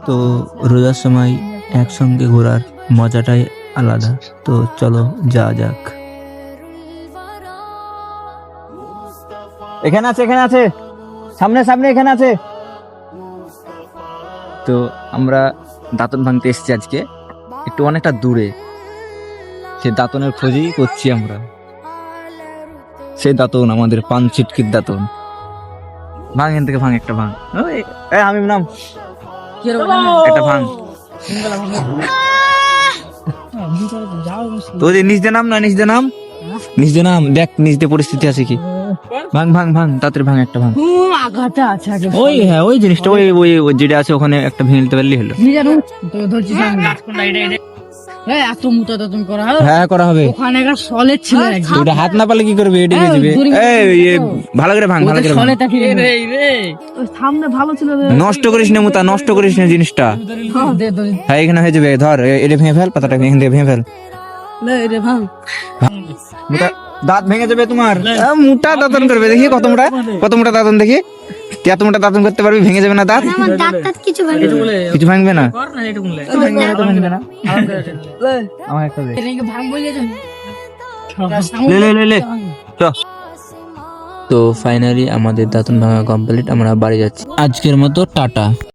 তো রোজার সময় একসঙ্গে ঘোরার মজাটাই আলাদা। তো চলো যাওয়া যাক। এখানে আছে, এখানে আছে, সামনে সামনে এখানে আছে। তো আমরা দাঁতন ভাঙতে এসেছি আজকে, একটু অনেকটা দূরে। সে দাঁতনের খোঁজই করছি আমরা। সেই দাঁতন আমাদের পান ছিটকির দাঁতন। ভাঙ এখান থেকে, ভাঙ একটা ভাঙ। আমি নাম একটা ভাঙ। তো নিচ দিয়ে নাম, না নিচ দিয়ে নাম, নিচ দিয়ে নাম, দেখ নিচ দিয়ে পরিস্থিতি আছে কি। ভাঙ ভাঙ ভাঙ, তাড়াতাড়ি ভাঙ একটা ভাঙ। ওই হ্যাঁ ওই জিনিসটা, ওই ওই ওই যেটা আছে ওখানে একটা ভেঙে নিতে পারলেই হলো। হ্যাঁ করা হবে। ওটা হাত না পারলে কি করবে, এদিকে যাবে। এই ভালো করে ভাঙ, ভালো করে ভাঙ। নষ্ট করিস না মুতা, নষ্ট করিস না জিনিসটা। হ্যাঁ এখানে হয়ে যাবে, ধর এটা ভেঙে ফেল, পাতাটা এখান থেকে ভেঙে ফেল। মুতা দাঁত ভেঙে যাবে তোমার। মোটা দাঁতন করবে, দেখি কত মোটা, কত মোটা দাঁতন দেখি। এত মোটা দাঁতন করতে পারবি, ভেঙে যাবে না দাঁত? কিছু ভাঙবে না, ভাঙবে না। আমার একটা দে। লে লে লে চ। তো ফাইনালি আমাদের দাঁতন ভাঙা কমপ্লিট, আমরা বাড়ি যাচ্ছি। আজকের মতো টাটা।